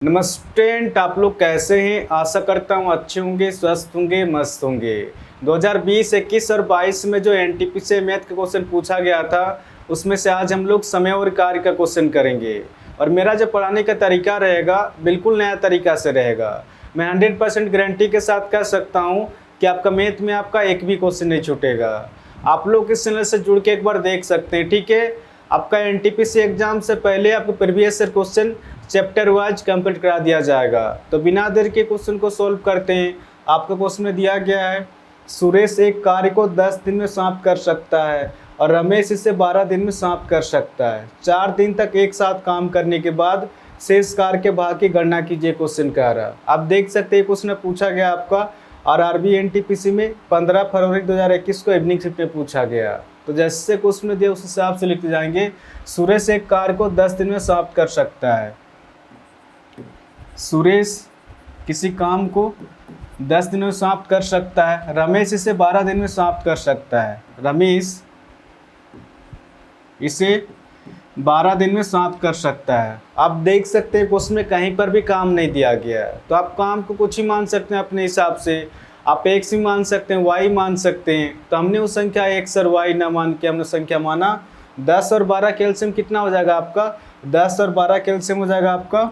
नमस्ते, आप लोग कैसे हैं? आशा करता हूँ अच्छे होंगे, स्वस्थ होंगे, मस्त होंगे। 2020, 21 और 22 में जो एनटीपीसी से मैथ का क्वेश्चन पूछा गया था, उसमें से आज हम लोग समय और कार्य का क्वेश्चन करेंगे। और मेरा जो पढ़ाने का तरीका रहेगा, बिल्कुल नया तरीका से रहेगा। मैं 100% गारंटी के साथ कह सकता हूँ कि आपका मैथ में आपका एक भी क्वेश्चन नहीं छूटेगा। आप लोग इस चैनल से जुड़ के एक बार देख सकते हैं, ठीक है? आपका एनटीपीसी एग्जाम से पहले आपको previous year question chapter wise complete करा दिया जाएगा। तो बिना देर के क्वेश्चन को सॉल्व करते हैं। आपका क्वेश्चन में दिया गया है, सुरेश एक कार्य को 10 दिन में समाप्त कर सकता है और रमेश इसे 12 दिन में समाप्त कर सकता है। 4 दिन तक एक साथ काम करने के बाद शेष कार्य के भाग की गणना कीजिए, क्वेश्चन कह रहा है। आप देख सकते हैं क्वेश्चन पूछा गया आपका आरआरबी एनटीपीसी में 15 फरवरी 2021 को इवनिंग शिफ्ट में पूछा गया। तो जैसे क्वेश्चन दिया उस हिसाब से लिखते जाएंगे। सुरेश एक कार्य को 10 दिन में समाप्त कर सकता है। सुरेश किसी काम को 10 दिन में समाप्त कर सकता है। रमेश इसे 12 दिन में समाप्त कर सकता है। रमेश इसे 12 दिन में समाप्त कर सकता है। आप देख सकते हैं क्वेश्चन में कहीं पर भी काम नहीं दिया गया है, तो आप काम को कुछ ही मान सकते हैं अपने हिसाब से। आप एक्स भी मान सकते हैं, वाई मान सकते हैं। तो हमने वो संख्या एक्स और वाई ना मान के हमने संख्या माना 10 और 12 का एलसीएम कितना हो जाएगा आपका? 10 और 12 का एलसीएम हो जाएगा आपका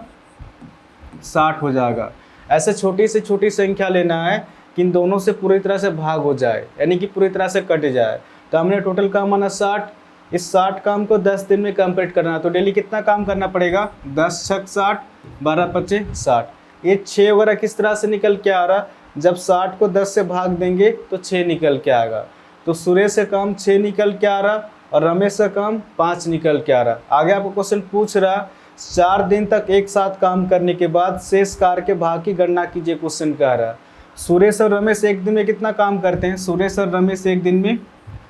60 हो जाएगा। ऐसे छोटी से छोटी संख्या लेना है कि इन दोनों से पूरी तरह से भाग हो जाए, यानी कि पूरी तरह से कट जाए। तो हमने टोटल काम माना 60। इस 60 काम को 10 दिन में कंप्लीट करना है। तो डेली कितना काम करना पड़ेगा? 10 छक 60, 12 पचे 60। ये 6 वगैरह किस तरह से निकल के आ रहा? जब 60 को 10 से भाग देंगे तो 6 निकल के आएगा। तो सुरेश का काम 6 निकल के आ रहा और रमेश का काम 5 निकल के आ रहा। आगे आपको क्वेश्चन पूछ रहा, 4 दिन तक एक साथ काम करने के बाद शेष कार्य के भाग की गणना कीजिए, क्वेश्चन कह रहा। सुरेश और रमेश एक दिन में कितना काम करते हैं? सुरेश और रमेश एक दिन में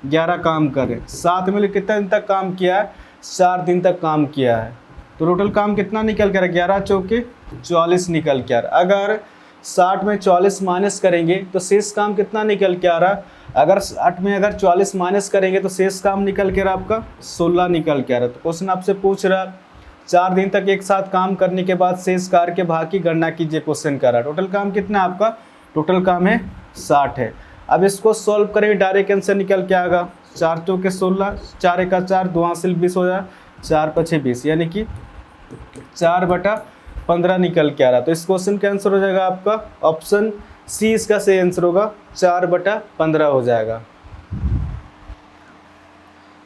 11 काम कर रहे हैं। साथ में कितने दिन तक काम किया है? 4 दिन तक काम किया है। तो टोटल काम कितना निकल कर? 11 चौके 44 निकल के आ रहा। अगर 60 में 44 माइनस करेंगे तो शेष काम कितना निकल के आ रहा? अगर 60 में 44 माइनस करेंगे तो शेष काम निकल के आ रहा आपका 16 निकल के आ रहा। तो क्वेश्चन आपसे पूछ रहा, 4 दिन तक एक साथ काम करने के बाद शेष कार्य के भाग की गणना कीजिए, क्वेश्चन कर रहा। टोटल काम कितना है आपका? टोटल काम है 60 है। अब इसको सॉल्व करेंगे, डायरेक्ट आंसर निकल के आएगा 4 चौके 16, 4 एका 4, 2 हासिल 20 हो जाए, 4 पछे 20, यानी कि 4/15 निकल के आ रहा। तो इस क्वेश्चन का आंसर हो जाएगा आपका ऑप्शन सी, इसका सही आंसर होगा 4/15 हो जाएगा।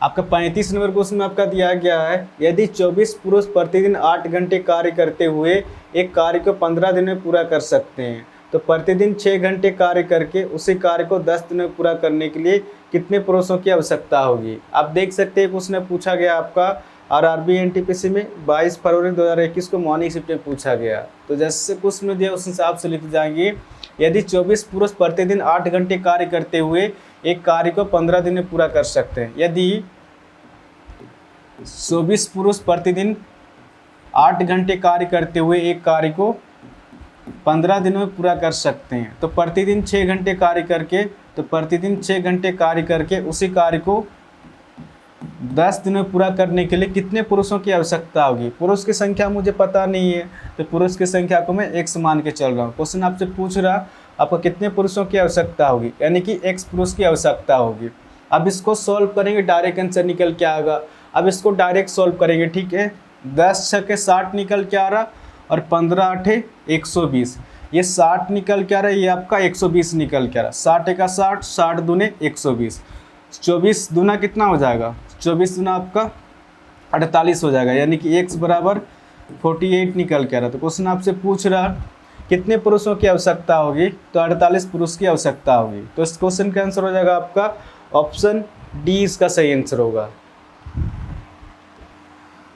आपका 35 नंबर क्वेश्चन में आपका दिया गया है, यदि 24 पुरुष प्रतिदिन 8 घंटे कार्य करते हुए एक कार्य को 15 दिन में पूरा कर सकते हैं, तो प्रतिदिन 6 घंटे कार्य करके उसी कार्य को 10 दिन में पूरा करने के लिए कितने पुरुषों की आवश्यकता होगी? आप देख सकते हैं क्वेश्चन पूछा गया आपका आरआरबी एनटीपीसी में 22 फरवरी 2021 को मॉर्निंग शिफ्ट में पूछा गया। तो जैसे क्वेश्चन में दिया उस हिसाब से लिख जाएंगे, यदि 24 पुरुष प्रतिदिन 8 घंटे कार्य करते हुए एक कार्य को 15 दिन में पूरा कर सकते हैं। यदि 24 पुरुष प्रतिदिन 8 घंटे कार्य करते हुए एक कार्य को 15 दिनों में पूरा कर सकते हैं, तो प्रतिदिन 6 घंटे कार्य करके प्रतिदिन 6 घंटे कार्य करके उसी कार्य को 10 दिन में पूरा करने के लिए कितने पुरुषों की आवश्यकता होगी? पुरुष की संख्या मुझे पता नहीं है, तो पुरुष की संख्या को मैं x मान के चल रहा हूँ। क्वेश्चन आपसे पूछ रहा आपको कितने पुरुषों की आवश्यकता होगी, यानी कि x पुरुष की आवश्यकता होगी। अब इसको सॉल्व करेंगे, डायरेक्ट आंसर निकल के आएगा। अब इसको डायरेक्ट सॉल्व करेंगे, ठीक है। 10 छके 60 निकल के आ रहा और 15 आठे 120, ये 60 निकल के आ रहा है, ये आपका 120 निकल के आ रहा। 60 एका 60, 60 दूने 120, 24 दूना कितना हो जाएगा? 24 दूना आपका 48 हो जाएगा, यानी कि x बराबर 48 निकल के आ रहा। तो क्वेश्चन आपसे पूछ रहा कितने पुरुषों की आवश्यकता होगी? तो 48 पुरुष की आवश्यकता होगी। तो इस क्वेश्चन का आंसर हो जाएगा आपका ऑप्शन डी, इसका सही आंसर होगा।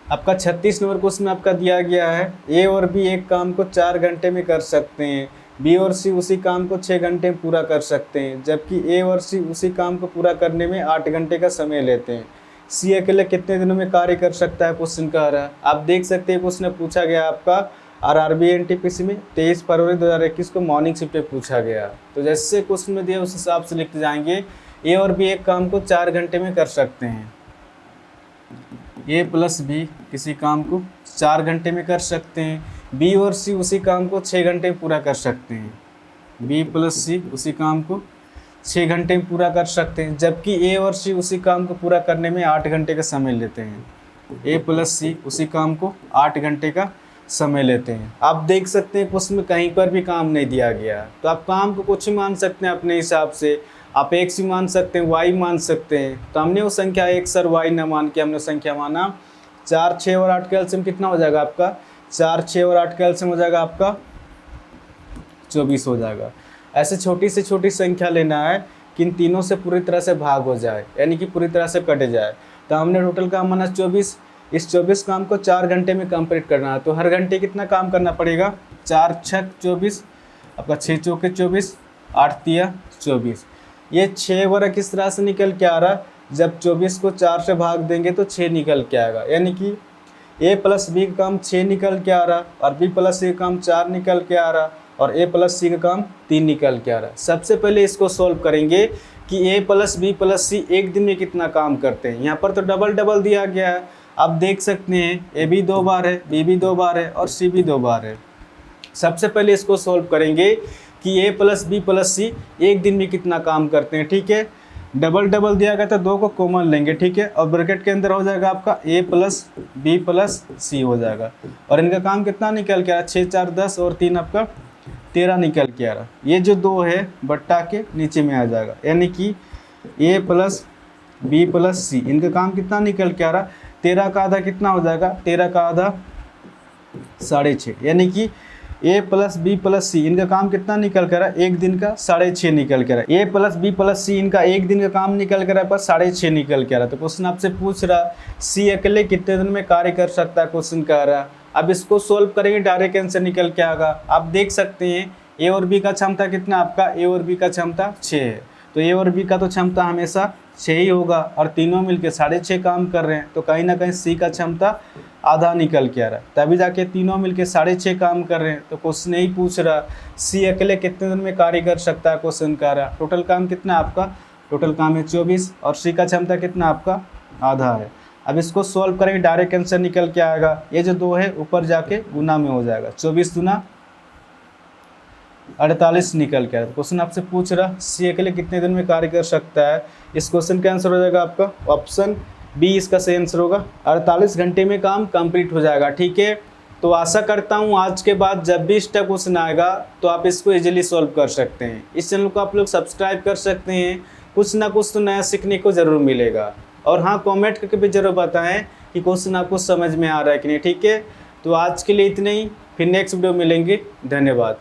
आपका 36 नंबर क्वेश्चन में आपका दिया गया है, ए और बी एक काम को 4 घंटे में कर सकते हैं, बी और सी उसी काम को 6 घंटे में पूरा कर सकते हैं, जबकि ए और सी उसी काम को पूरा करने में 8 घंटे का समय लेते हैं। सी अकेले कितने दिनों में कार्य कर सकता है, क्वेश्चन कह रहा है। आप देख सकते हैं क्वेश्चन पूछा गया आपका आरआरबी एनटीपीसी में 23 फरवरी 2021 को मॉर्निंग शिफ्ट में पूछा गया। तो जैसे क्वेश्चन में दिया उस हिसाब से लिखते जाएंगे, ए और बी एक काम को 4 घंटे में कर सकते हैं। ए प्लस बी किसी काम को 4 घंटे में कर सकते हैं, बी और सी उसी काम को 6 घंटे में पूरा कर सकते हैं। बी प्लस सी उसी काम को 6 घंटे में पूरा कर सकते हैं, जबकि ए और सी उसी काम को पूरा करने में 8 घंटे का समय लेते हैं। ए प्लस सी उसी काम को 8 घंटे का समय लेते हैं। आप देख सकते हैं उसमें कहीं पर भी काम नहीं दिया गया, तो आप काम को कुछ ही मान सकते हैं अपने हिसाब से। आप एक्स ही मान सकते हैं, वाई मान सकते हैं। तो हमने वो संख्या एक्स और वाई न मान के हमने संख्या माना 4, 6 और 8 का एलसीएम कितना हो जाएगा आपका? 4, 6 और 8 का एलसीएम हो जाएगा आपका 24 हो जाएगा। ऐसे छोटी से छोटी संख्या लेना है कि इन तीनों से पूरी तरह से भाग हो जाए, यानी कि पूरी तरह से कट जाए। तो हमने टोटल काम माना 24। इस 24 काम को 4 घंटे में कंप्लीट करना है, तो हर घंटे कितना काम करना पड़ेगा? 4 छक 24, आपका 6 चौके 24, 8 तिया 24। ये 6 वर्ग किस तरह से निकल के आ रहा? जब 24 को 4 से भाग देंगे तो 6 निकल के आएगा, यानी कि ए प्लस बी का काम 6 निकल के आ रहा और बी प्लस सी का काम 4 निकल के आ रहा और ए प्लस सी का काम 3 निकल के आ रहा है। सबसे पहले इसको सॉल्व करेंगे कि ए प्लस बी प्लस सी एक दिन में कितना काम करते हैं। यहाँ पर तो डबल डबल दिया गया है, आप देख सकते हैं ए भी 2 बार है, बी भी 2 बार है और सी भी 2 बार है। सबसे पहले इसको सॉल्व करेंगे कि ए प्लस बी प्लस सी एक दिन में कितना काम करते हैं। ठीक है, डबल डबल दिया गया था, 2 को कॉमन लेंगे। ठीक है, और ब्रैकेट के अंदर हो जाएगा आपका ए प्लस बी प्लस सी हो जाएगा और इनका काम कितना निकल के आ रहा? 6 4 10 और 3 आपका 13 निकल के आ रहा। ये जो 2 है बट्टा के नीचे में आ जाएगा, यानी कि ए प्लस बी प्लस सी इनका काम कितना निकल के आ रहा? 13 का आधा कितना हो जाएगा? 13 का आधा 6.5, यानी कि ए प्लस बी प्लस सी इनका काम कितना निकल कर रहा है? एक दिन का 6.5 निकल कर रहा है। ए प्लस बी प्लस सी इनका एक दिन का काम निकल कर रहा है पर 6.5 निकल के आ रहा है। तो क्वेश्चन आपसे पूछ रहा सी अकेले कितने दिन में कार्य कर सकता है, क्वेश्चन कह रहा है। अब इसको सोल्व करेंगे, डायरेक्ट आंसर निकल के आएगा। आप देख सकते हैं ए और बी का क्षमता कितना आपका? ए और बी का क्षमता 6 है, तो ए और बी का तो क्षमता हमेशा 6 ही होगा और तीनों मिलके 6.5 काम कर रहे हैं, तो कहीं ना कहीं सी का क्षमता आधा निकल के आ रहा है, तभी जाके तीनों मिलके 6.5 काम कर रहे हैं। तो क्वेश्चन यही पूछ रहा सी अकेले कितने दिन में कार्य कर सकता है, क्वेश्चन कह रहा है। टोटल काम कितना आपका? टोटल काम है 24 और सी का क्षमता कितना आपका? आधा है। अब इसको सॉल्व करेंगे, डायरेक्ट आंसर निकल के आएगा। ये जो 2 है ऊपर जाके गुना में हो जाएगा, 24 दूना 48 निकल के आएगा। क्वेश्चन आपसे पूछ रहा सी अकेले कितने दिन में कार्य कर सकता है। इस क्वेश्चन का आंसर हो जाएगा आपका ऑप्शन बी, इसका सही आंसर होगा। 48 घंटे में काम कंप्लीट हो जाएगा। ठीक है, तो आशा करता हूँ आज के बाद जब भी इस टाइप क्वेश्चन आएगा तो आप इसको इजीली सॉल्व कर सकते हैं। इस चैनल को आप लोग सब्सक्राइब कर सकते हैं, कुछ ना कुछ तो नया सीखने को ज़रूर मिलेगा। और हाँ, कमेंट करके भी ज़रूर बताएं कि क्वेश्चन आपको समझ में आ रहा है कि नहीं। ठीक है, तो आज के लिए इतना ही, फिर नेक्स्ट वीडियो मिलेंगे। धन्यवाद।